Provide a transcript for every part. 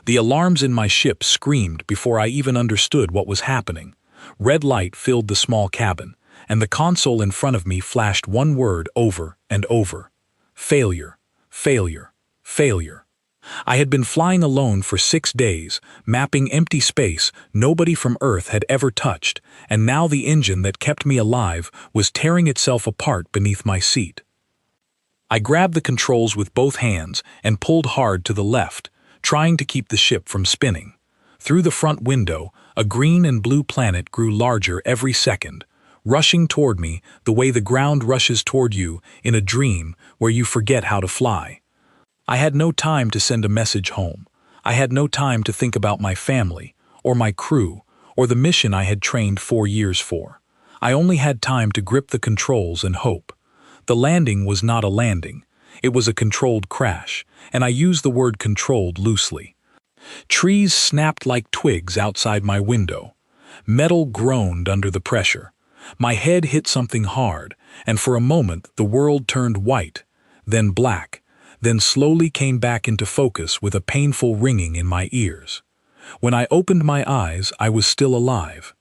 The alarms in my ship screamed before I even understood what was happening. Red light filled the small cabin, and the console in front of me flashed one word over and over. Failure, failure, failure. I had been flying alone for 6 days, mapping empty space nobody from Earth had ever touched, and now the engine that kept me alive was tearing itself apart beneath my seat. I grabbed the controls with both hands and pulled hard to the left, trying to keep the ship from spinning. Through the front window, a green and blue planet grew larger every second, rushing toward me the way the ground rushes toward you in a dream where you forget how to fly. I had no time to send a message home. I had no time to think about my family, or my crew, or the mission I had trained 4 years for. I only had time to grip the controls and hope. The landing was not a landing. It was a controlled crash, and I use the word controlled loosely. Trees snapped like twigs outside my window. Metal groaned under the pressure. My head hit something hard, and for a moment the world turned white, then black, then slowly came back into focus with a painful ringing in my ears. When I opened my eyes, I was still alive.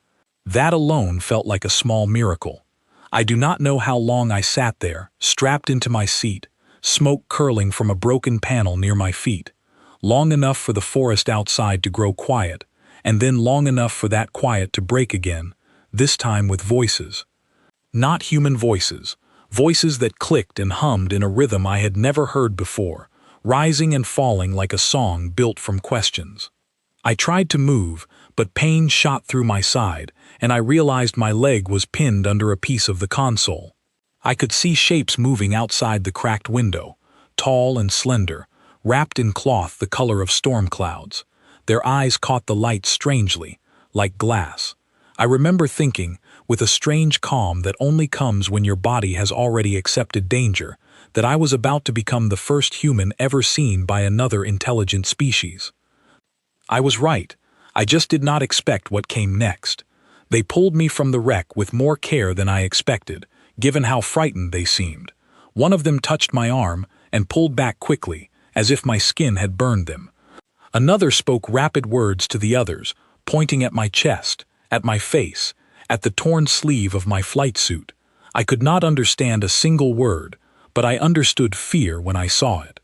That alone felt like a small miracle. I do not know how long I sat there, strapped into my seat, smoke curling from a broken panel near my feet. Long enough for the forest outside to grow quiet, and then long enough for that quiet to break again, this time with voices. Not human voices, voices that clicked and hummed in a rhythm I had never heard before, rising and falling like a song built from questions. I tried to move, but pain shot through my side, and I realized my leg was pinned under a piece of the console. I could see shapes moving outside the cracked window, tall and slender, wrapped in cloth the color of storm clouds. Their eyes caught the light strangely, like glass. I remember thinking, with a strange calm that only comes when your body has already accepted danger, that I was about to become the first human ever seen by another intelligent species. I was right. I just did not expect what came next. They pulled me from the wreck with more care than I expected, given how frightened they seemed. One of them touched my arm and pulled back quickly, as if my skin had burned them. Another spoke rapid words to the others, pointing at my chest, at my face, at the torn sleeve of my flight suit. I could not understand a single word, but I understood fear when I saw it.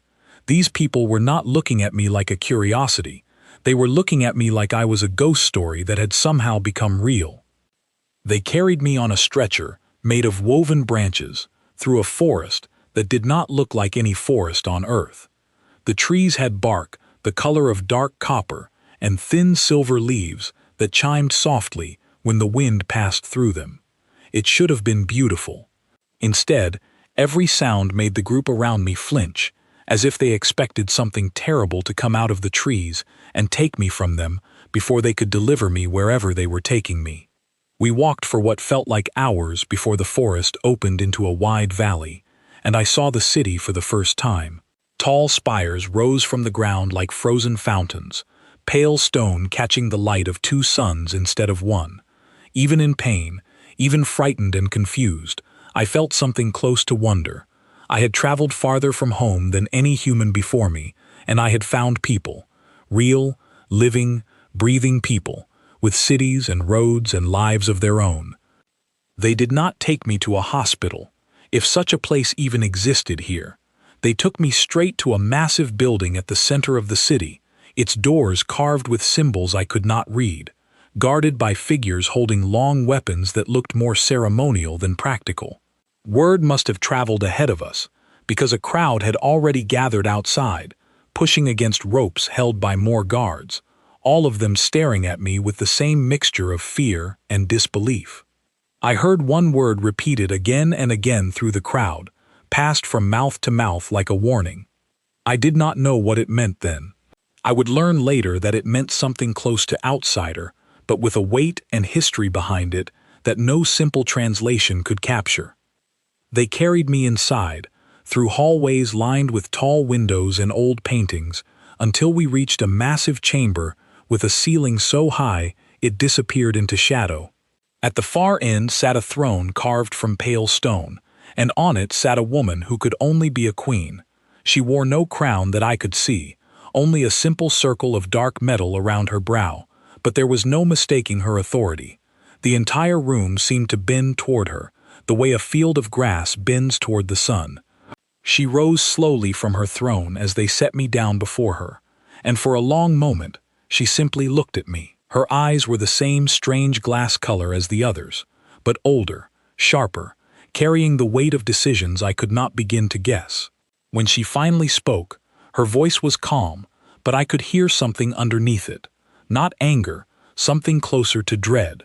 These people were not looking at me like a curiosity. They were looking at me like I was a ghost story that had somehow become real. They carried me on a stretcher, made of woven branches, through a forest that did not look like any forest on Earth. The trees had bark the color of dark copper and thin silver leaves that chimed softly when the wind passed through them. It should have been beautiful. Instead, every sound made the group around me flinch, as if they expected something terrible to come out of the trees and take me from them before they could deliver me wherever they were taking me. We walked for what felt like hours before the forest opened into a wide valley, and I saw the city for the first time. Tall spires rose from the ground like frozen fountains, pale stone catching the light of 2 suns instead of one. Even in pain, even frightened and confused, I felt something close to wonder. I had traveled farther from home than any human before me, and I had found people, real, living, breathing people, with cities and roads and lives of their own. They did not take me to a hospital, if such a place even existed here. They took me straight to a massive building at the center of the city, its doors carved with symbols I could not read, guarded by figures holding long weapons that looked more ceremonial than practical. Word must have traveled ahead of us, because a crowd had already gathered outside, pushing against ropes held by more guards, all of them staring at me with the same mixture of fear and disbelief. I heard one word repeated again and again through the crowd, passed from mouth to mouth like a warning. I did not know what it meant then. I would learn later that it meant something close to outsider, but with a weight and history behind it that no simple translation could capture. They carried me inside, through hallways lined with tall windows and old paintings, until we reached a massive chamber with a ceiling so high it disappeared into shadow. At the far end sat a throne carved from pale stone, and on it sat a woman who could only be a queen. She wore no crown that I could see, only a simple circle of dark metal around her brow, but there was no mistaking her authority. The entire room seemed to bend toward her, the way a field of grass bends toward the sun. She rose slowly from her throne as they set me down before her, and for a long moment, she simply looked at me. Her eyes were the same strange glass color as the others, but older, sharper, carrying the weight of decisions I could not begin to guess. When she finally spoke, her voice was calm, but I could hear something underneath it. Not anger, something closer to dread.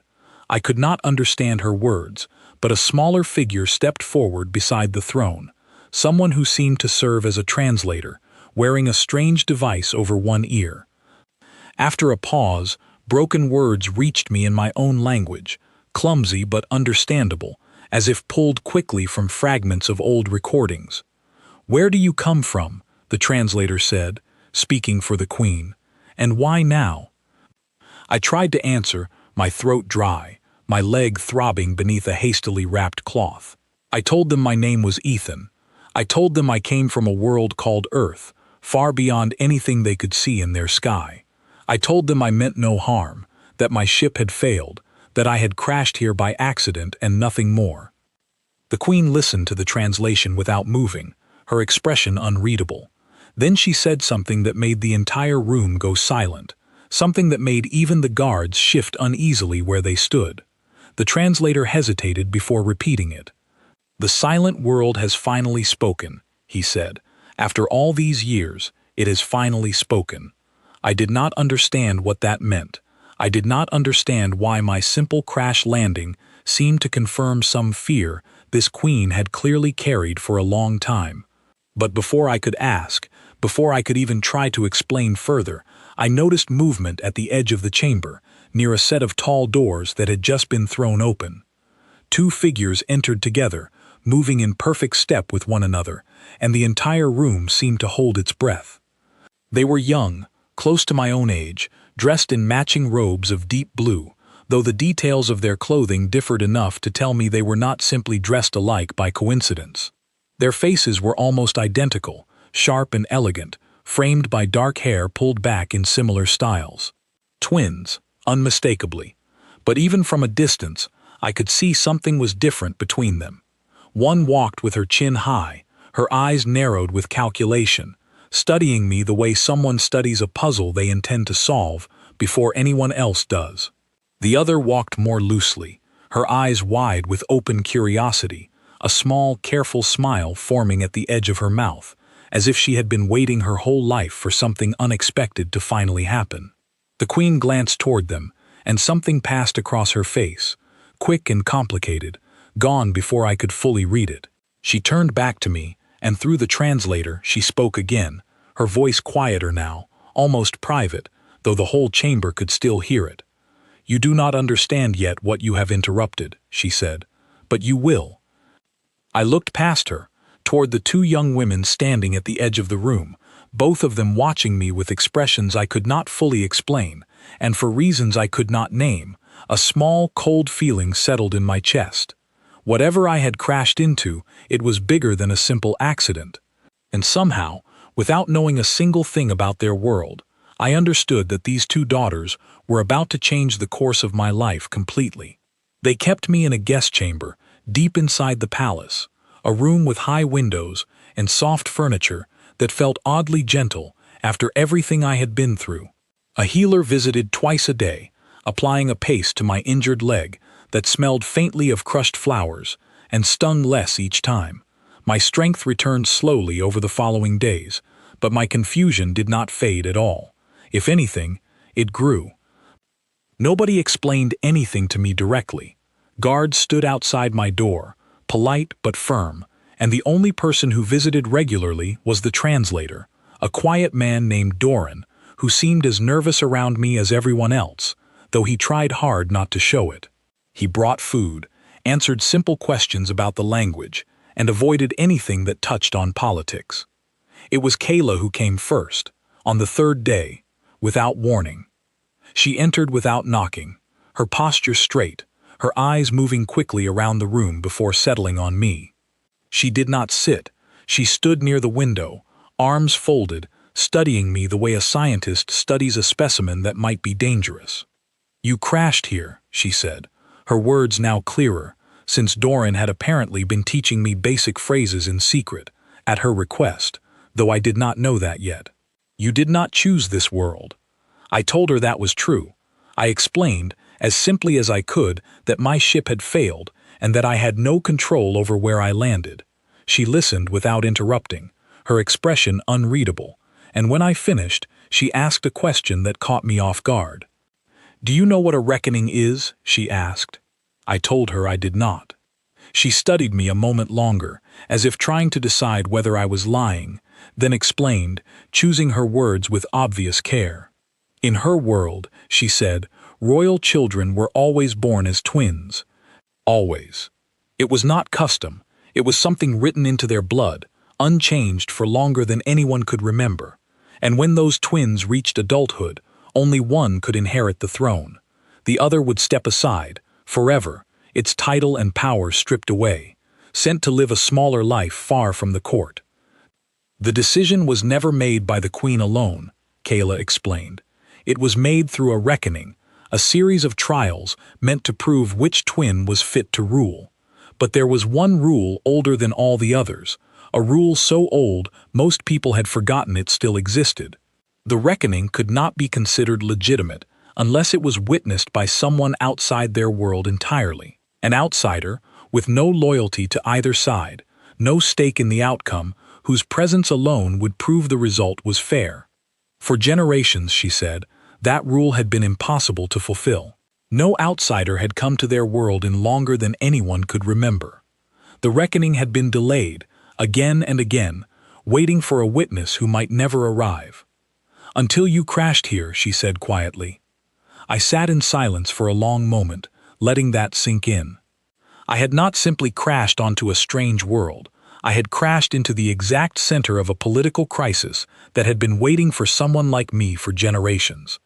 I could not understand her words, but a smaller figure stepped forward beside the throne, someone who seemed to serve as a translator, wearing a strange device over one ear. After a pause, broken words reached me in my own language, clumsy but understandable, as if pulled quickly from fragments of old recordings. "Where do you come from?" the translator said, speaking for the queen. "And why now?" I tried to answer, my throat dry, my leg throbbing beneath a hastily wrapped cloth. I told them my name was Ethan. I told them I came from a world called Earth, far beyond anything they could see in their sky. I told them I meant no harm, that my ship had failed, that I had crashed here by accident and nothing more. The queen listened to the translation without moving, her expression unreadable. Then she said something that made the entire room go silent, something that made even the guards shift uneasily where they stood. The translator hesitated before repeating it. "The silent world has finally spoken," he said. "After all these years, it has finally spoken." I did not understand what that meant. I did not understand why my simple crash landing seemed to confirm some fear this queen had clearly carried for a long time. But before I could ask, before I could even try to explain further, I noticed movement at the edge of the chamber, near a set of tall doors that had just been thrown open. Two figures entered together, moving in perfect step with one another, and the entire room seemed to hold its breath. They were young, close to my own age, dressed in matching robes of deep blue, though the details of their clothing differed enough to tell me they were not simply dressed alike by coincidence. Their faces were almost identical, sharp and elegant, framed by dark hair pulled back in similar styles. Twins, unmistakably. But even from a distance, I could see something was different between them. One walked with her chin high, her eyes narrowed with calculation, studying me the way someone studies a puzzle they intend to solve before anyone else does. The other walked more loosely, her eyes wide with open curiosity, a small, careful smile forming at the edge of her mouth, as if she had been waiting her whole life for something unexpected to finally happen. The queen glanced toward them, and something passed across her face, quick and complicated, gone before I could fully read it. She turned back to me, and through the translator she spoke again, her voice quieter now, almost private, though the whole chamber could still hear it. "You do not understand yet what you have interrupted," she said, "but you will." I looked past her, toward the two young women standing at the edge of the room, both of them watching me with expressions I could not fully explain, and for reasons I could not name, a small, cold feeling settled in my chest. Whatever I had crashed into, it was bigger than a simple accident. And somehow, without knowing a single thing about their world, I understood that these two daughters were about to change the course of my life completely. They kept me in a guest chamber, deep inside the palace, a room with high windows and soft furniture that felt oddly gentle after everything I had been through. A healer visited twice a day, applying a paste to my injured leg that smelled faintly of crushed flowers and stung less each time. My strength returned slowly over the following days, but my confusion did not fade at all. If anything, it grew. Nobody explained anything to me directly. Guards stood outside my door, polite but firm, and the only person who visited regularly was the translator, a quiet man named Doran, who seemed as nervous around me as everyone else, though he tried hard not to show it. He brought food, answered simple questions about the language, and avoided anything that touched on politics. It was Kayla who came first, on the third day, without warning. She entered without knocking, her posture straight, her eyes moving quickly around the room before settling on me. She did not sit, she stood near the window, arms folded, studying me the way a scientist studies a specimen that might be dangerous. "You crashed here," she said, her words now clearer, since Doran had apparently been teaching me basic phrases in secret, at her request, though I did not know that yet. "You did not choose this world." I told her that was true. I explained, as simply as I could, that my ship had failed and that I had no control over where I landed. She listened without interrupting, her expression unreadable, and when I finished, she asked a question that caught me off guard. "Do you know what a reckoning is?" she asked. I told her I did not. She studied me a moment longer, as if trying to decide whether I was lying, then explained, choosing her words with obvious care. In her world, she said, royal children were always born as twins. Always. It was not custom. It was something written into their blood, unchanged for longer than anyone could remember. And when those twins reached adulthood, only one could inherit the throne. The other would step aside, forever, its title and power stripped away, sent to live a smaller life far from the court. The decision was never made by the queen alone, Kayla explained. It was made through a reckoning, a series of trials meant to prove which twin was fit to rule. But there was one rule older than all the others, a rule so old most people had forgotten it still existed. The reckoning could not be considered legitimate unless it was witnessed by someone outside their world entirely. An outsider, with no loyalty to either side, no stake in the outcome, whose presence alone would prove the result was fair. For generations, she said, that rule had been impossible to fulfill. No outsider had come to their world in longer than anyone could remember. The reckoning had been delayed, again and again, waiting for a witness who might never arrive. "Until you crashed here," she said quietly. I sat in silence for a long moment, letting that sink in. I had not simply crashed onto a strange world. I had crashed into the exact center of a political crisis that had been waiting for someone like me for generations.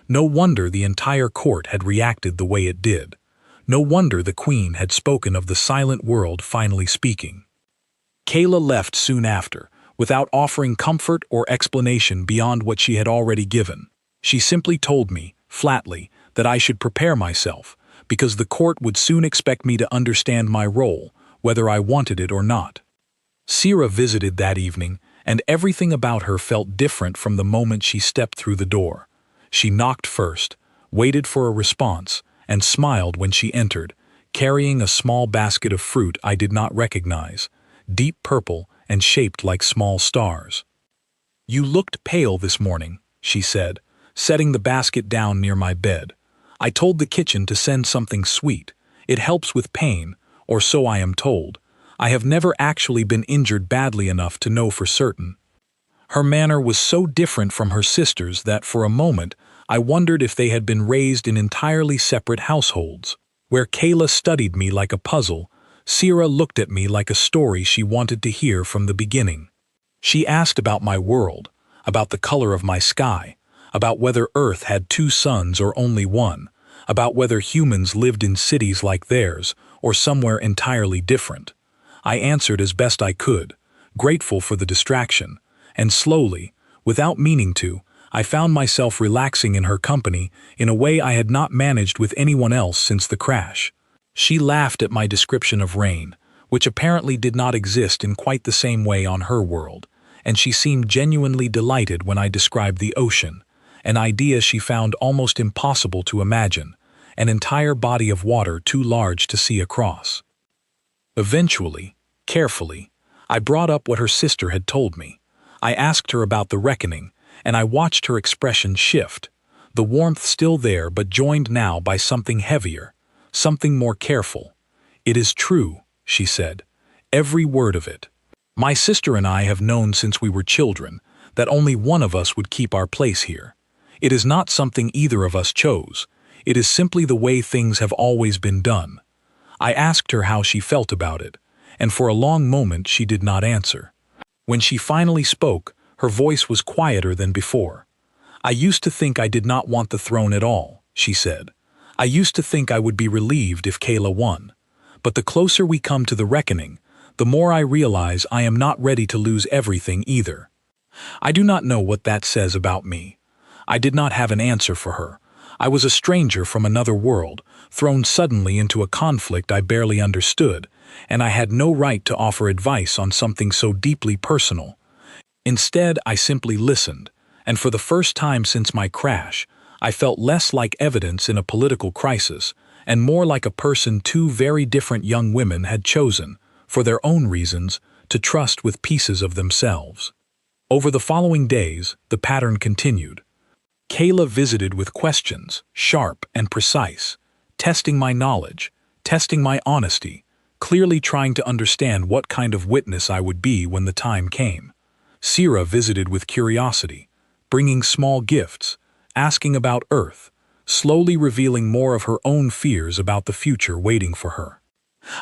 No wonder the entire court had reacted the way it did. No wonder the queen had spoken of the silent world finally speaking. Kayla left soon after, without offering comfort or explanation beyond what she had already given. She simply told me, flatly, that I should prepare myself, because the court would soon expect me to understand my role, whether I wanted it or not. Sira visited that evening, and everything about her felt different from the moment she stepped through the door. She knocked first, waited for a response, and smiled when she entered, carrying a small basket of fruit I did not recognize, deep purple and shaped like small stars. "You looked pale this morning," she said, setting the basket down near my bed. "I told the kitchen to send something sweet. It helps with pain, or so I am told. I have never actually been injured badly enough to know for certain." Her manner was so different from her sister's that for a moment I wondered if they had been raised in entirely separate households. Where Kayla studied me like a puzzle, Sira looked at me like a story she wanted to hear from the beginning. She asked about my world, about the color of my sky, about whether Earth had two suns or only one, about whether humans lived in cities like theirs or somewhere entirely different. I answered as best I could, grateful for the distraction, and slowly, without meaning to, I found myself relaxing in her company in a way I had not managed with anyone else since the crash. She laughed at my description of rain, which apparently did not exist in quite the same way on her world, and she seemed genuinely delighted when I described the ocean, an idea she found almost impossible to imagine, an entire body of water too large to see across. Eventually, carefully, I brought up what her sister had told me. I asked her about the reckoning, and I watched her expression shift, the warmth still there but joined now by something heavier, something more careful. "It is true," she said, "every word of it. My sister and I have known since we were children that only one of us would keep our place here. It is not something either of us chose. It is simply the way things have always been done." I asked her how she felt about it, and for a long moment she did not answer. When she finally spoke, her voice was quieter than before. "I used to think I did not want the throne at all," she said. "I used to think I would be relieved if Kayla won. But the closer we come to the reckoning, the more I realize I am not ready to lose everything either." I do not know what that says about me. I did not have an answer for her. I was a stranger from another world, thrown suddenly into a conflict I barely understood, and I had no right to offer advice on something so deeply personal. Instead, I simply listened, and for the first time since my crash, I felt less like evidence in a political crisis, and more like a person two very different young women had chosen, for their own reasons, to trust with pieces of themselves. Over the following days, the pattern continued. Kayla visited with questions, sharp and precise, testing my knowledge, testing my honesty, clearly trying to understand what kind of witness I would be when the time came. Sira visited with curiosity, bringing small gifts, asking about Earth, slowly revealing more of her own fears about the future waiting for her.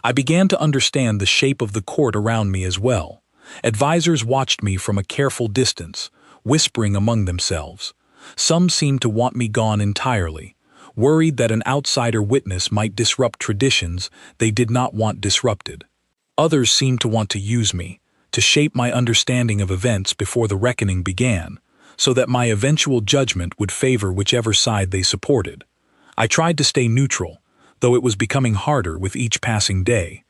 I began to understand the shape of the court around me as well. Advisors watched me from a careful distance, whispering among themselves. Some seemed to want me gone entirely, worried that an outsider witness might disrupt traditions they did not want disrupted. Others seemed to want to use me, to shape my understanding of events before the reckoning began, so that my eventual judgment would favor whichever side they supported. I tried to stay neutral, though it was becoming harder with each passing day.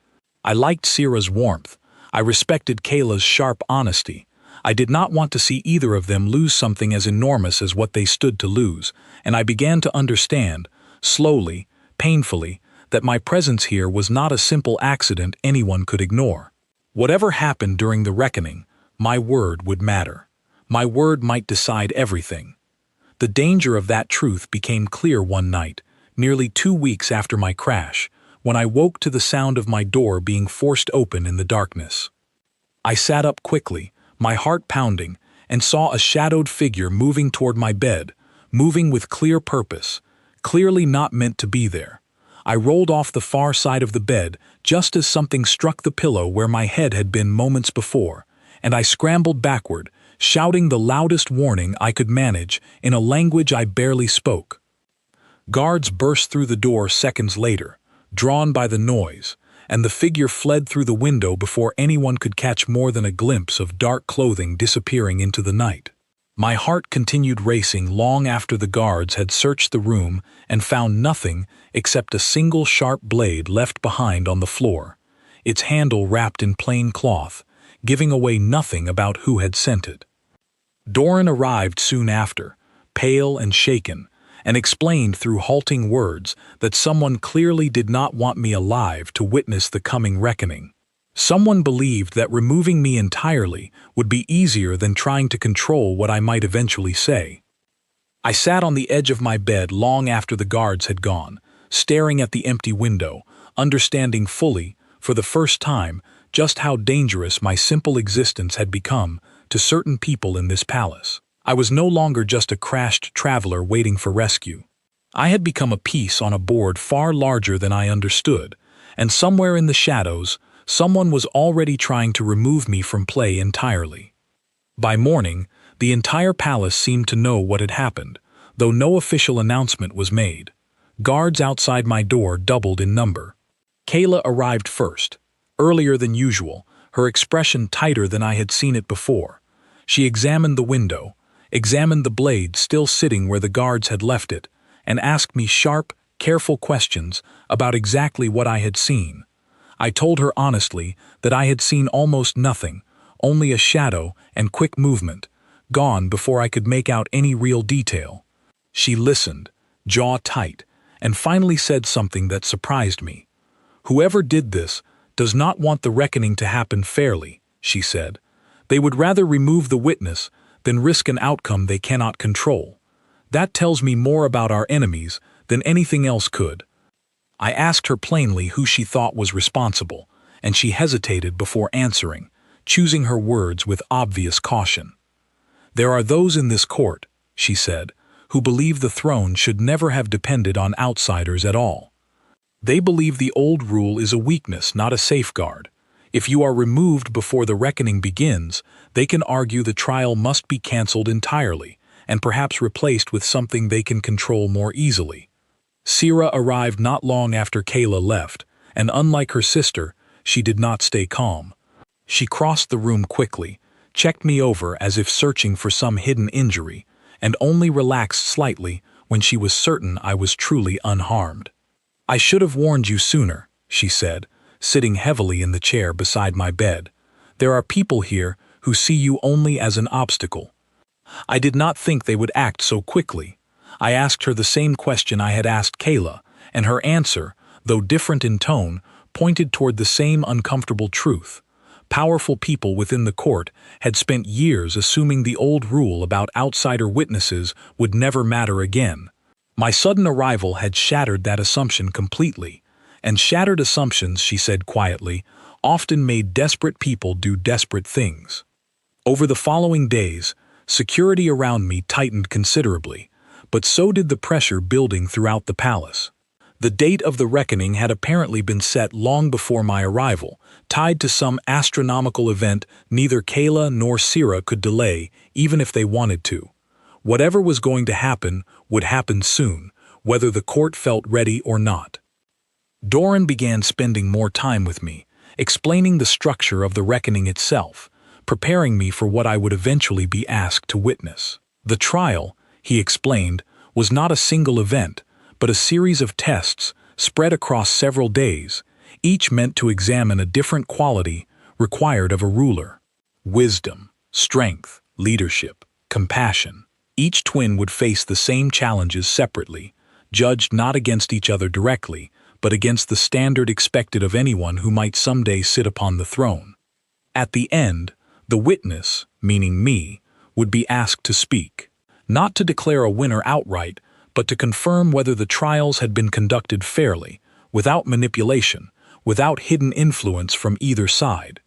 I liked Sira's warmth. I respected Kayla's sharp honesty. I did not want to see either of them lose something as enormous as what they stood to lose, and I began to understand, slowly, painfully, that my presence here was not a simple accident anyone could ignore. Whatever happened during the reckoning, my word would matter. My word might decide everything. The danger of that truth became clear one night, nearly 2 weeks after my crash, when I woke to the sound of my door being forced open in the darkness. I sat up quickly, my heart pounding, and saw a shadowed figure moving toward my bed, moving with clear purpose, clearly not meant to be there. I rolled off the far side of the bed just as something struck the pillow where my head had been moments before, and I scrambled backward, shouting the loudest warning I could manage in a language I barely spoke. Guards burst through the door seconds later, drawn by the noise, and the figure fled through the window before anyone could catch more than a glimpse of dark clothing disappearing into the night. My heart continued racing long after the guards had searched the room and found nothing except a single sharp blade left behind on the floor, its handle wrapped in plain cloth, giving away nothing about who had sent it. Doran arrived soon after, pale and shaken, and explained through halting words that someone clearly did not want me alive to witness the coming reckoning. Someone believed that removing me entirely would be easier than trying to control what I might eventually say. I sat on the edge of my bed long after the guards had gone, staring at the empty window, understanding fully, for the first time, just how dangerous my simple existence had become to certain people in this palace. I was no longer just a crashed traveler waiting for rescue. I had become a piece on a board far larger than I understood, and somewhere in the shadows, someone was already trying to remove me from play entirely. By morning, the entire palace seemed to know what had happened, though no official announcement was made. Guards outside my door doubled in number. Kayla arrived first, earlier than usual, her expression tighter than I had seen it before. She examined the window, examined the blade still sitting where the guards had left it, and asked me sharp, careful questions about exactly what I had seen. I told her honestly that I had seen almost nothing, only a shadow and quick movement, gone before I could make out any real detail. She listened, jaw tight, and finally said something that surprised me. "Whoever did this does not want the reckoning to happen fairly," she said. "They would rather remove the witness than risk an outcome they cannot control. That tells me more about our enemies than anything else could." I asked her plainly who she thought was responsible, and she hesitated before answering, choosing her words with obvious caution. "There are those in this court," she said, "who believe the throne should never have depended on outsiders at all. They believe the old rule is a weakness, not a safeguard. If you are removed before the reckoning begins, they can argue the trial must be cancelled entirely, and perhaps replaced with something they can control more easily." Sira arrived not long after Kayla left, and unlike her sister, she did not stay calm. She crossed the room quickly, checked me over as if searching for some hidden injury, and only relaxed slightly when she was certain I was truly unharmed. "I should have warned you sooner," she said, sitting heavily in the chair beside my bed. "There are people here who see you only as an obstacle." I did not think they would act so quickly. I asked her the same question I had asked Kayla, and her answer, though different in tone, pointed toward the same uncomfortable truth. Powerful people within the court had spent years assuming the old rule about outsider witnesses would never matter again. My sudden arrival had shattered that assumption completely, and shattered assumptions, she said quietly, often made desperate people do desperate things. Over the following days, security around me tightened considerably, but so did the pressure building throughout the palace. The date of the reckoning had apparently been set long before my arrival, tied to some astronomical event neither Kayla nor Sira could delay, even if they wanted to. Whatever was going to happen would happen soon, whether the court felt ready or not. Doran began spending more time with me, explaining the structure of the reckoning itself, preparing me for what I would eventually be asked to witness. The trial, he explained, was not a single event, but a series of tests spread across several days, each meant to examine a different quality required of a ruler. Wisdom, strength, leadership, compassion. Each twin would face the same challenges separately, judged not against each other directly, but against the standard expected of anyone who might someday sit upon the throne. At the end, the witness, meaning me, would be asked to speak, not to declare a winner outright, but to confirm whether the trials had been conducted fairly, without manipulation, without hidden influence from either side.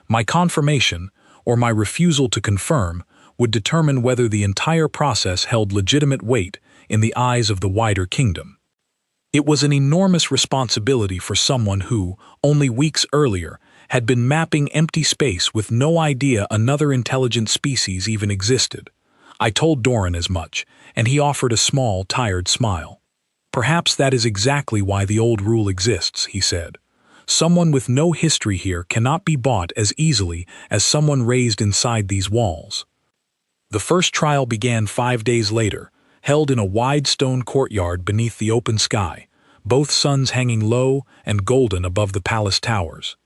My confirmation, or my refusal to confirm, would determine whether the entire process held legitimate weight in the eyes of the wider kingdom. It was an enormous responsibility for someone who, only weeks earlier, had been mapping empty space with no idea another intelligent species even existed. I told Doran as much, and he offered a small, tired smile. "Perhaps that is exactly why the old rule exists," he said. "Someone with no history here cannot be bought as easily as someone raised inside these walls." The first trial began 5 days later, held in a wide stone courtyard beneath the open sky, both suns hanging low and golden above the palace towers.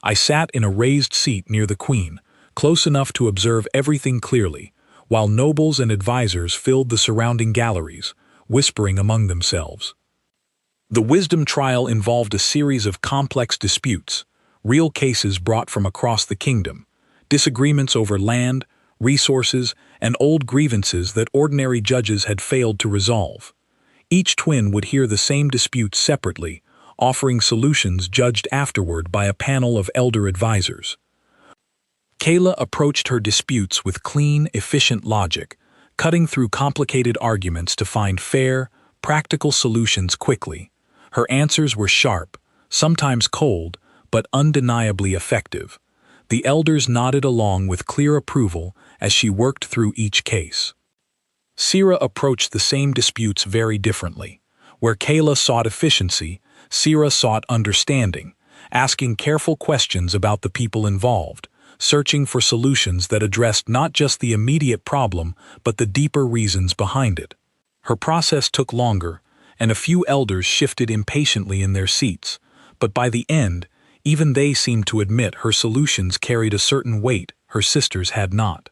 I sat in a raised seat near the queen, close enough to observe everything clearly, while nobles and advisors filled the surrounding galleries, whispering among themselves. The wisdom trial involved a series of complex disputes, real cases brought from across the kingdom, disagreements over land, resources, and old grievances that ordinary judges had failed to resolve. Each twin would hear the same disputes separately, offering solutions judged afterward by a panel of elder advisors. Kayla approached her disputes with clean, efficient logic, cutting through complicated arguments to find fair, practical solutions quickly. Her answers were sharp, sometimes cold, but undeniably effective. The elders nodded along with clear approval as she worked through each case. Sira approached the same disputes very differently. Where Kayla sought efficiency, Sira sought understanding, asking careful questions about the people involved, searching for solutions that addressed not just the immediate problem but the deeper reasons behind it. Her process took longer, and a few elders shifted impatiently in their seats, but by the end, even they seemed to admit her solutions carried a certain weight her sisters had not.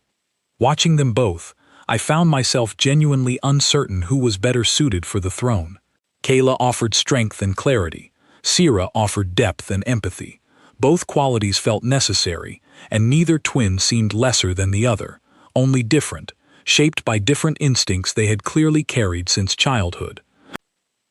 Watching them both, I found myself genuinely uncertain who was better suited for the throne. Kayla offered strength and clarity. Sira offered depth and empathy. Both qualities felt necessary, and neither twin seemed lesser than the other, only different, shaped by different instincts they had clearly carried since childhood.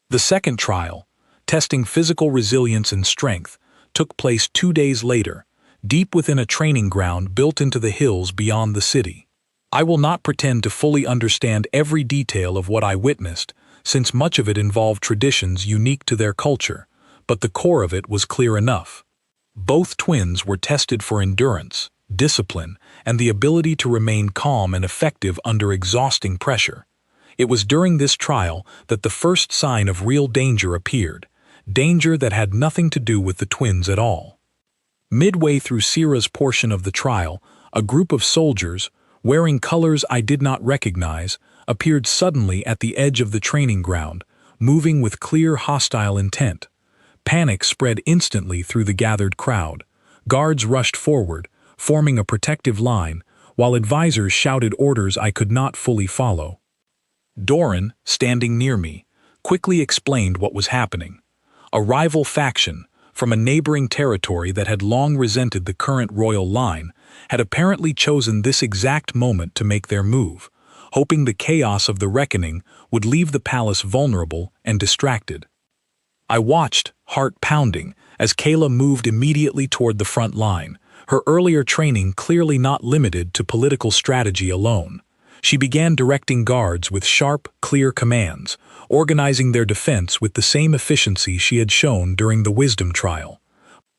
The second trial, testing physical resilience and strength, took place 2 days later, deep within a training ground built into the hills beyond the city. I will not pretend to fully understand every detail of what I witnessed, since much of it involved traditions unique to their culture, but the core of it was clear enough. Both twins were tested for endurance, discipline, and the ability to remain calm and effective under exhausting pressure. It was during this trial that the first sign of real danger appeared, danger that had nothing to do with the twins at all. Midway through Sira's portion of the trial, A group of soldiers, wearing colors I did not recognize, appeared suddenly at the edge of the training ground, moving with clear hostile intent. Panic spread instantly through the gathered crowd. Guards rushed forward, forming a protective line, while advisors shouted orders I could not fully follow. Doran, standing near me, quickly explained what was happening. A rival faction, from a neighboring territory that had long resented the current royal line, had apparently chosen this exact moment to make their move, hoping the chaos of the reckoning would leave the palace vulnerable and distracted. I watched, heart pounding, as Kayla moved immediately toward the front line, her earlier training clearly not limited to political strategy alone. She began directing guards with sharp, clear commands, organizing their defense with the same efficiency she had shown during the wisdom trial.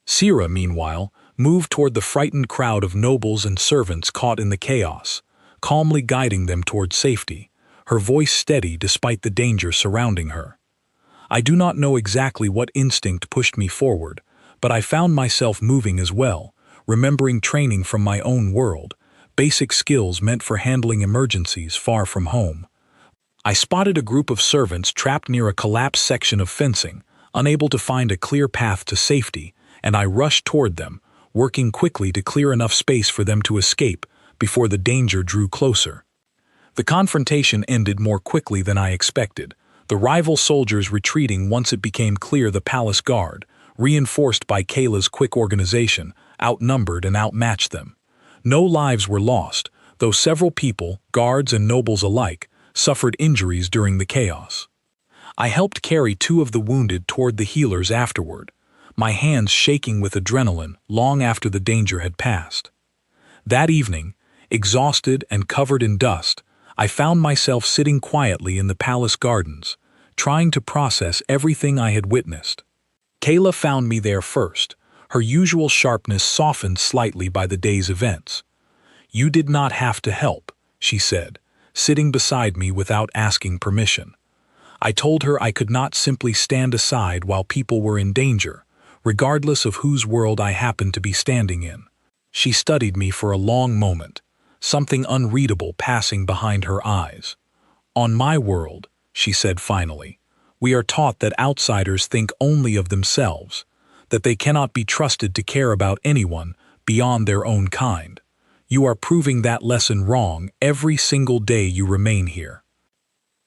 Sira, meanwhile, moved toward the frightened crowd of nobles and servants caught in the chaos, calmly guiding them toward safety, her voice steady despite the danger surrounding her. I do not know exactly what instinct pushed me forward, but I found myself moving as well, remembering training from my own world, basic skills meant for handling emergencies far from home. I spotted a group of servants trapped near a collapsed section of fencing, unable to find a clear path to safety, and I rushed toward them, working quickly to clear enough space for them to escape before the danger drew closer. The confrontation ended more quickly than I expected, the rival soldiers retreating once it became clear the palace guard, reinforced by Kayla's quick organization, outnumbered and outmatched them. No lives were lost, though several people, guards and nobles alike, suffered injuries during the chaos. I helped carry two of the wounded toward the healers afterward, my hands shaking with adrenaline long after the danger had passed. That evening, exhausted and covered in dust, I found myself sitting quietly in the palace gardens, trying to process everything I had witnessed. Kayla found me there first, her usual sharpness softened slightly by the day's events. "You did not have to help," she said, sitting beside me without asking permission. I told her I could not simply stand aside while people were in danger, regardless of whose world I happened to be standing in. She studied me for a long moment, something unreadable passing behind her eyes. "On my world," she said finally, "we are taught that outsiders think only of themselves, that they cannot be trusted to care about anyone beyond their own kind. You are proving that lesson wrong every single day you remain here."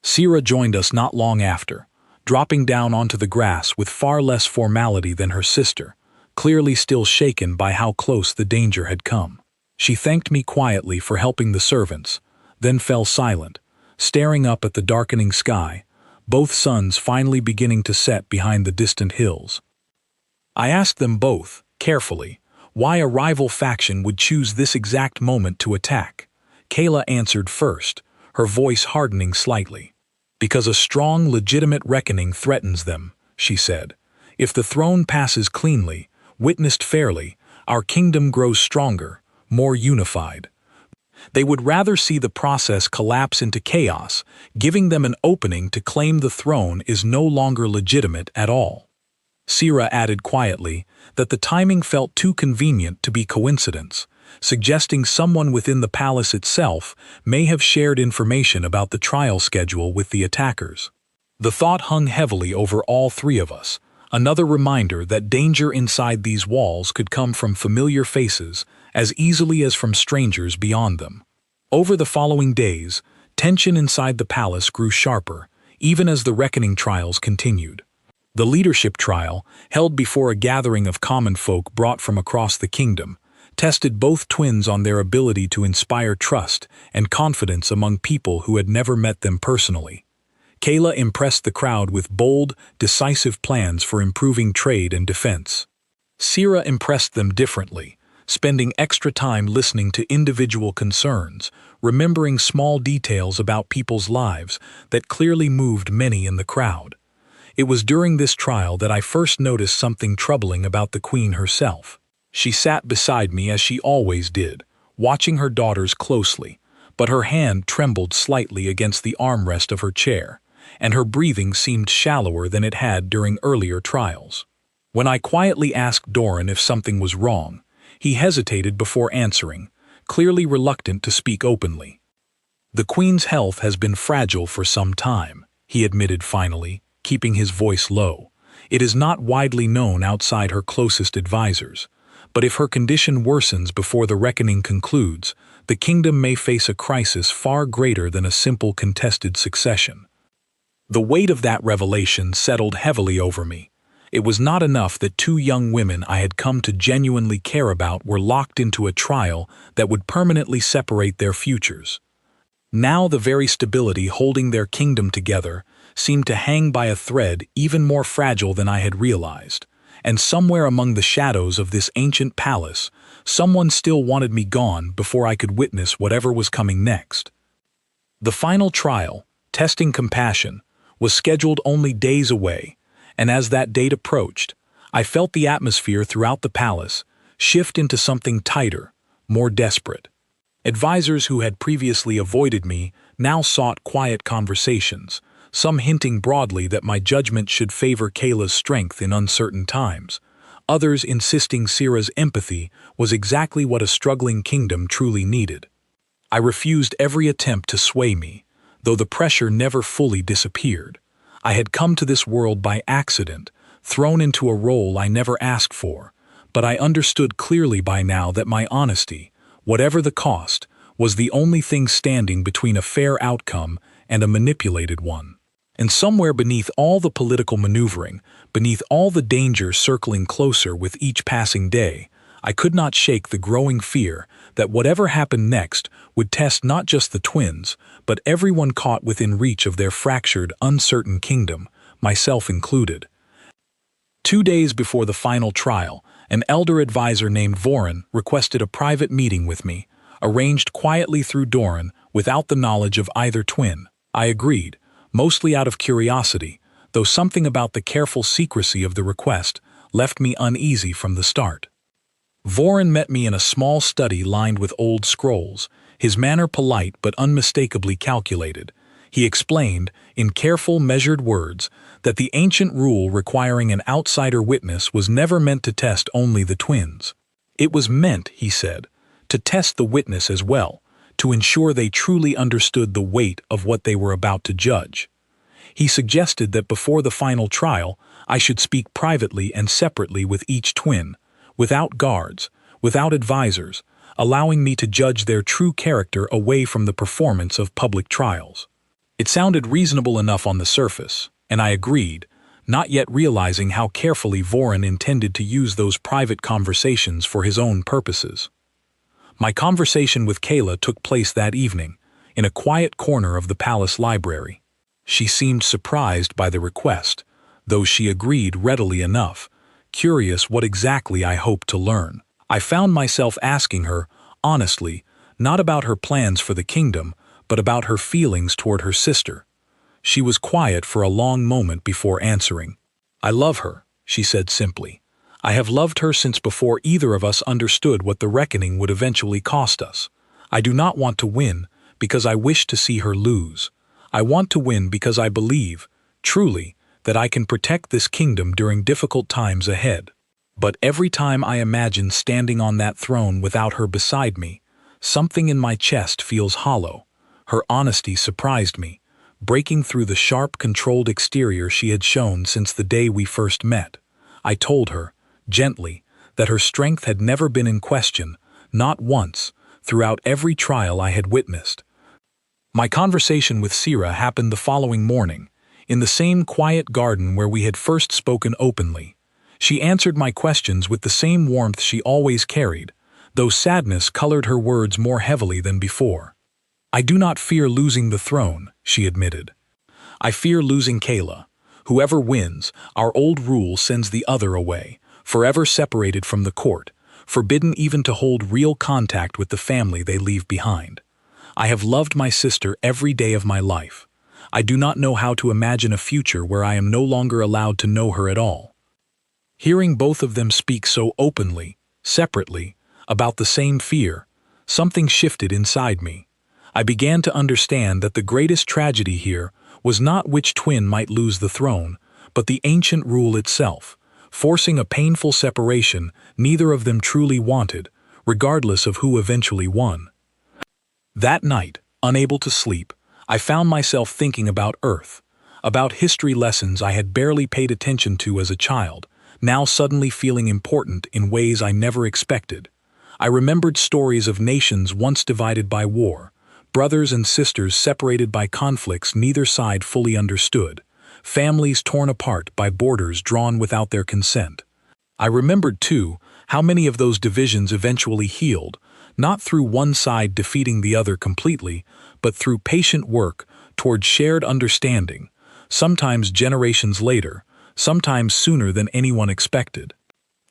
Sira joined us not long after, dropping down onto the grass with far less formality than her sister, clearly still shaken by how close the danger had come. She thanked me quietly for helping the servants, then fell silent, staring up at the darkening sky, both suns finally beginning to set behind the distant hills. I asked them both, carefully, why a rival faction would choose this exact moment to attack. Kayla answered first, her voice hardening slightly. "Because a strong, legitimate reckoning threatens them," she said. "If the throne passes cleanly, witnessed fairly, our kingdom grows stronger, more unified. They would rather see the process collapse into chaos, giving them an opening to claim the throne is no longer legitimate at all." Sira added quietly that the timing felt too convenient to be coincidence, suggesting someone within the palace itself may have shared information about the trial schedule with the attackers. The thought hung heavily over all three of us, another reminder that danger inside these walls could come from familiar faces as easily as from strangers beyond them. Over the following days, tension inside the palace grew sharper, even as the reckoning trials continued. The leadership trial, held before a gathering of common folk brought from across the kingdom, tested both twins on their ability to inspire trust and confidence among people who had never met them personally. Kayla impressed the crowd with bold, decisive plans for improving trade and defense. Sira impressed them differently, spending extra time listening to individual concerns, remembering small details about people's lives that clearly moved many in the crowd. It was during this trial that I first noticed something troubling about the queen herself. She sat beside me as she always did, watching her daughters closely, but her hand trembled slightly against the armrest of her chair, and her breathing seemed shallower than it had during earlier trials. When I quietly asked Doran if something was wrong, he hesitated before answering, clearly reluctant to speak openly. "The Queen's health has been fragile for some time," he admitted finally, keeping his voice low. "It is not widely known outside her closest advisors, but if her condition worsens before the reckoning concludes, the kingdom may face a crisis far greater than a simple contested succession." The weight of that revelation settled heavily over me. It was not enough that two young women I had come to genuinely care about were locked into a trial that would permanently separate their futures. Now the very stability holding their kingdom together seemed to hang by a thread even more fragile than I had realized, and somewhere among the shadows of this ancient palace, someone still wanted me gone before I could witness whatever was coming next. The final trial, testing compassion, was scheduled only days away, and as that date approached, I felt the atmosphere throughout the palace shift into something tighter, more desperate. Advisors who had previously avoided me now sought quiet conversations, some hinting broadly that my judgment should favor Kayla's strength in uncertain times, others insisting Syrah's empathy was exactly what a struggling kingdom truly needed. I refused every attempt to sway me, though the pressure never fully disappeared. I had come to this world by accident, thrown into a role I never asked for, but I understood clearly by now that my honesty, whatever the cost, was the only thing standing between a fair outcome and a manipulated one. And somewhere beneath all the political maneuvering, beneath all the danger circling closer with each passing day, I could not shake the growing fear that whatever happened next would test not just the twins, but everyone caught within reach of their fractured, uncertain kingdom, myself included. 2 days before the final trial, an elder advisor named Voren requested a private meeting with me, arranged quietly through Doran without the knowledge of either twin. I agreed, mostly out of curiosity, though something about the careful secrecy of the request left me uneasy from the start. Voren met me in a small study lined with old scrolls, his manner polite but unmistakably calculated. He explained, in careful, measured words, that the ancient rule requiring an outsider witness was never meant to test only the twins. It was meant, he said, to test the witness as well, to ensure they truly understood the weight of what they were about to judge. He suggested that before the final trial, I should speak privately and separately with each twin, without guards, without advisors, allowing me to judge their true character away from the performance of public trials. It sounded reasonable enough on the surface, and I agreed, not yet realizing how carefully Voren intended to use those private conversations for his own purposes. My conversation with Kayla took place that evening, in a quiet corner of the palace library. She seemed surprised by the request, though she agreed readily enough, curious what exactly I hoped to learn. I found myself asking her, honestly, not about her plans for the kingdom, but about her feelings toward her sister. She was quiet for a long moment before answering. "I love her," she said simply. "I have loved her since before either of us understood what the reckoning would eventually cost us. I do not want to win because I wish to see her lose. I want to win because I believe, truly, that I can protect this kingdom during difficult times ahead. But every time I imagine standing on that throne without her beside me, something in my chest feels hollow." Her honesty surprised me, breaking through the sharp, controlled exterior she had shown since the day we first met. I told her, gently, that her strength had never been in question, not once, throughout every trial I had witnessed. My conversation with Syrah happened the following morning, in the same quiet garden where we had first spoken openly. She answered my questions with the same warmth she always carried, though sadness colored her words more heavily than before. "I do not fear losing the throne," she admitted. "I fear losing Kayla. Whoever wins, our old rule sends the other away, forever separated from the court, forbidden even to hold real contact with the family they leave behind. I have loved my sister every day of my life. I do not know how to imagine a future where I am no longer allowed to know her at all." Hearing both of them speak so openly, separately, about the same fear, something shifted inside me. I began to understand that the greatest tragedy here was not which twin might lose the throne, but the ancient rule itself, forcing a painful separation neither of them truly wanted, regardless of who eventually won. That night, unable to sleep, I found myself thinking about Earth, about history lessons I had barely paid attention to as a child, now suddenly feeling important in ways I never expected. I remembered stories of nations once divided by war, brothers and sisters separated by conflicts neither side fully understood, families torn apart by borders drawn without their consent. I remembered, too, how many of those divisions eventually healed, not through one side defeating the other completely, but through patient work toward shared understanding, sometimes generations later, sometimes sooner than anyone expected.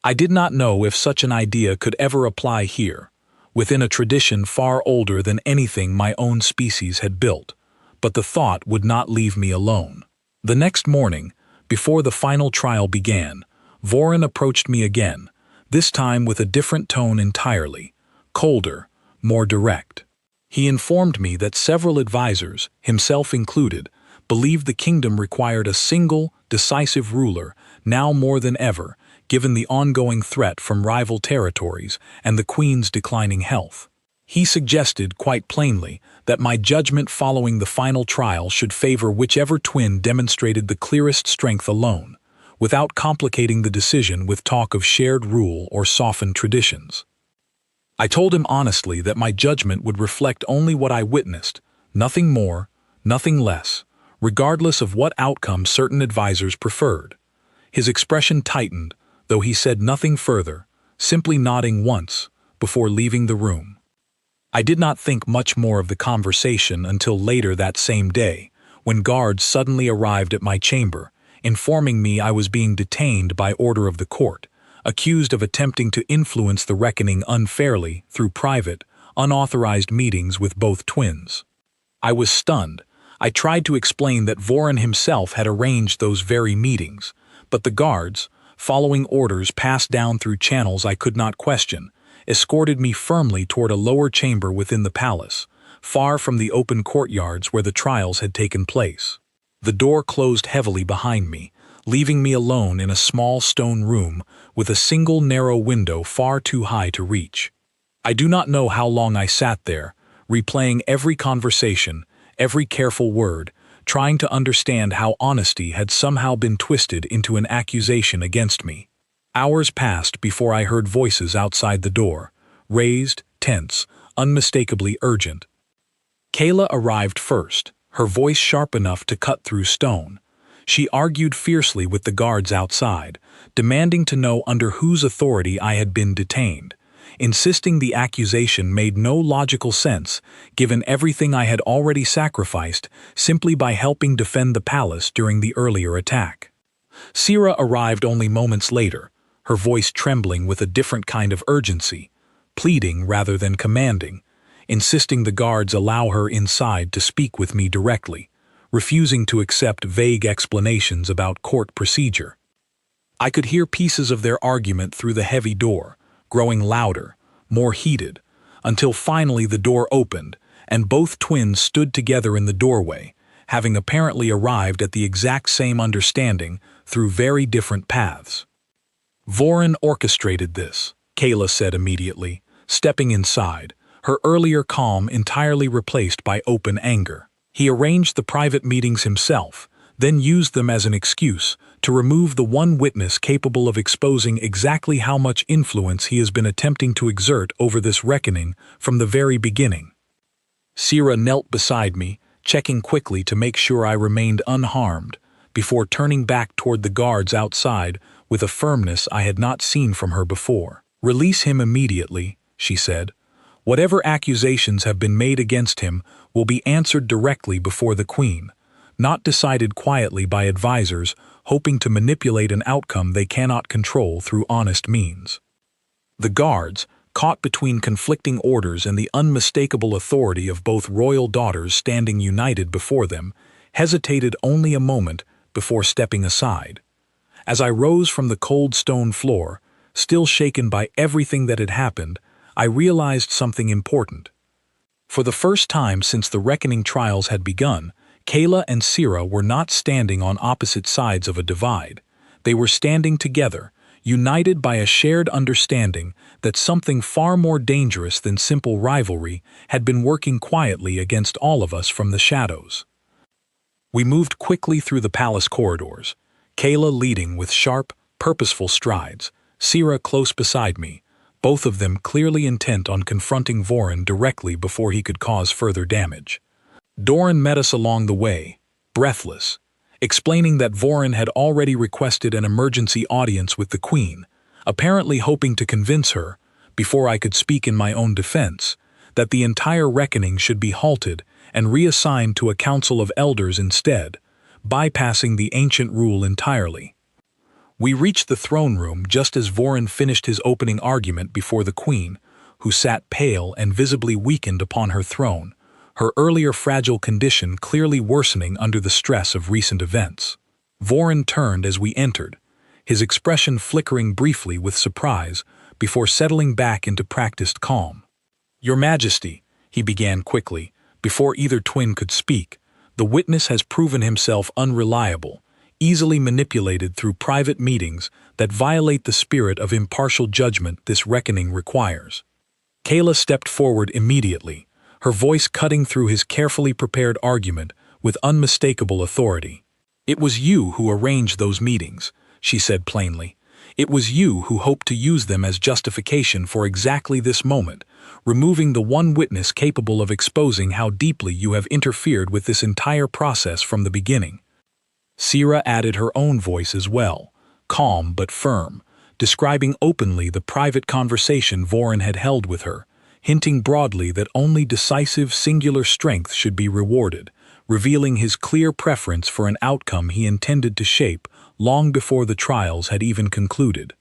I did not know if such an idea could ever apply here, within a tradition far older than anything my own species had built, but the thought would not leave me alone. The next morning, before the final trial began, Voron approached me again, this time with a different tone entirely, colder, more direct. He informed me that several advisors, himself included, believed the kingdom required a single, decisive ruler, now more than ever, given the ongoing threat from rival territories and the Queen's declining health. He suggested, quite plainly, that my judgment following the final trial should favor whichever twin demonstrated the clearest strength alone, without complicating the decision with talk of shared rule or softened traditions. I told him honestly that my judgment would reflect only what I witnessed, nothing more, nothing less, regardless of what outcome certain advisors preferred. His expression tightened, though he said nothing further, simply nodding once, before leaving the room. I did not think much more of the conversation until later that same day, when guards suddenly arrived at my chamber, informing me I was being detained by order of the court, accused of attempting to influence the reckoning unfairly through private, unauthorized meetings with both twins. I was stunned. I tried to explain that Voron himself had arranged those very meetings, but the guards, following orders passed down through channels I could not question, escorted me firmly toward a lower chamber within the palace, far from the open courtyards where the trials had taken place. The door closed heavily behind me, leaving me alone in a small stone room with a single narrow window far too high to reach. I do not know how long I sat there, replaying every conversation, every careful word, trying to understand how honesty had somehow been twisted into an accusation against me. Hours passed before I heard voices outside the door, raised, tense, unmistakably urgent. Kayla arrived first, her voice sharp enough to cut through stone. She argued fiercely with the guards outside, demanding to know under whose authority I had been detained, insisting the accusation made no logical sense given everything I had already sacrificed simply by helping defend the palace during the earlier attack. Sierra arrived only moments later, her voice trembling with a different kind of urgency, pleading rather than commanding, insisting the guards allow her inside to speak with me directly, refusing to accept vague explanations about court procedure. I could hear pieces of their argument through the heavy door, growing louder, more heated, until finally the door opened, and both twins stood together in the doorway, having apparently arrived at the exact same understanding through very different paths. Voron orchestrated this, Kayla said immediately, stepping inside, her earlier calm entirely replaced by open anger. He arranged the private meetings himself, then used them as an excuse to remove the one witness capable of exposing exactly how much influence he has been attempting to exert over this reckoning from the very beginning. Sierra knelt beside me, checking quickly to make sure I remained unharmed, before turning back toward the guards outside with a firmness I had not seen from her before. "Release him immediately," she said. "Whatever accusations have been made against him will be answered directly before the Queen, not decided quietly by advisors hoping to manipulate an outcome they cannot control through honest means." The guards, caught between conflicting orders and the unmistakable authority of both royal daughters standing united before them, hesitated only a moment before stepping aside. As I rose from the cold stone floor, still shaken by everything that had happened, I realized something important. For the first time since the reckoning trials had begun, Kayla and Sierra were not standing on opposite sides of a divide. They were standing together, united by a shared understanding that something far more dangerous than simple rivalry had been working quietly against all of us from the shadows. We moved quickly through the palace corridors, Kayla leading with sharp, purposeful strides, Sira close beside me, both of them clearly intent on confronting Vorin directly before he could cause further damage. Doran met us along the way, breathless, explaining that Vorin had already requested an emergency audience with the Queen, apparently hoping to convince her, before I could speak in my own defense, that the entire reckoning should be halted and reassigned to a council of elders instead, bypassing the ancient rule entirely. We reached the throne room just as Vorin finished his opening argument before the Queen, who sat pale and visibly weakened upon her throne, her earlier fragile condition clearly worsening under the stress of recent events. Vorin turned as we entered, his expression flickering briefly with surprise before settling back into practiced calm. "Your Majesty," he began quickly, before either twin could speak, "the witness has proven himself unreliable, easily manipulated through private meetings that violate the spirit of impartial judgment this reckoning requires." Kayla stepped forward immediately, her voice cutting through his carefully prepared argument with unmistakable authority. "It was you who arranged those meetings," she said plainly. "It was you who hoped to use them as justification for exactly this moment, removing the one witness capable of exposing how deeply you have interfered with this entire process from the beginning." Sira added her own voice as well, calm but firm, describing openly the private conversation Vorin had held with her, hinting broadly that only decisive singular strength should be rewarded, revealing his clear preference for an outcome he intended to shape long before the trials had even concluded.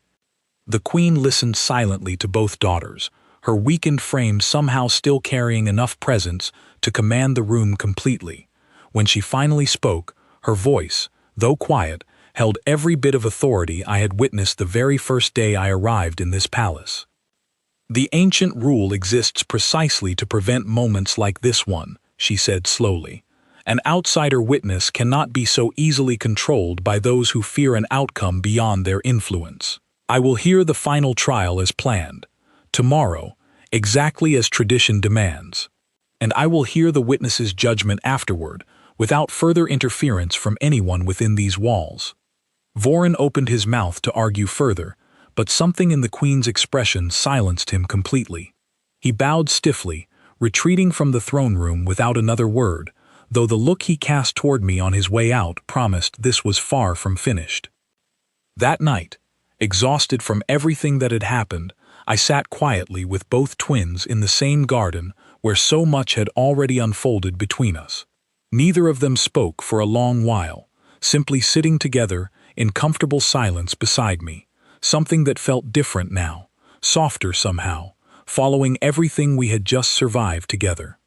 The Queen listened silently to both daughters, her weakened frame somehow still carrying enough presence to command the room completely. When she finally spoke, her voice, though quiet, held every bit of authority I had witnessed the very first day I arrived in this palace. "The ancient rule exists precisely to prevent moments like this one," she said slowly. "An outsider witness cannot be so easily controlled by those who fear an outcome beyond their influence. I will hear the final trial as planned, tomorrow, exactly as tradition demands. And I will hear the witness's judgment afterward, without further interference from anyone within these walls." Vorin opened his mouth to argue further, but something in the Queen's expression silenced him completely. He bowed stiffly, retreating from the throne room without another word, though the look he cast toward me on his way out promised this was far from finished. That night, exhausted from everything that had happened, I sat quietly with both twins in the same garden where so much had already unfolded between us. Neither of them spoke for a long while, simply sitting together in comfortable silence beside me, something that felt different now, softer somehow, following everything we had just survived together.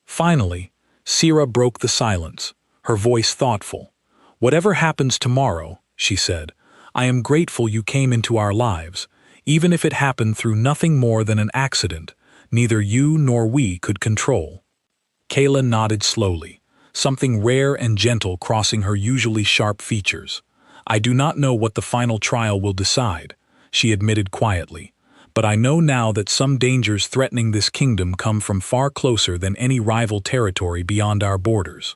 Finally, Sira broke the silence, her voice thoughtful. "Whatever happens tomorrow," she said, "I am grateful you came into our lives, even if it happened through nothing more than an accident neither you nor we could control." Kayla nodded slowly, something rare and gentle crossing her usually sharp features. "I do not know what the final trial will decide," she admitted quietly, "but I know now that some dangers threatening this kingdom come from far closer than any rival territory beyond our borders."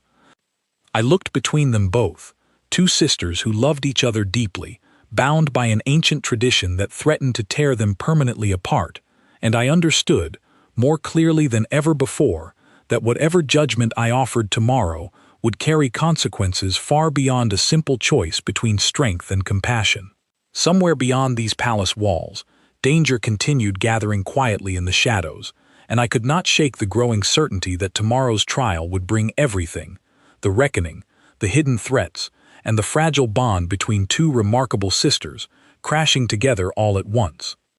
I looked between them both, two sisters who loved each other deeply, bound by an ancient tradition that threatened to tear them permanently apart, and I understood, more clearly than ever before, that whatever judgment I offered tomorrow would carry consequences far beyond a simple choice between strength and compassion. Somewhere beyond these palace walls, danger continued gathering quietly in the shadows, and I could not shake the growing certainty that tomorrow's trial would bring everything, the reckoning, the hidden threats, and the fragile bond between two remarkable sisters, crashing together all at once.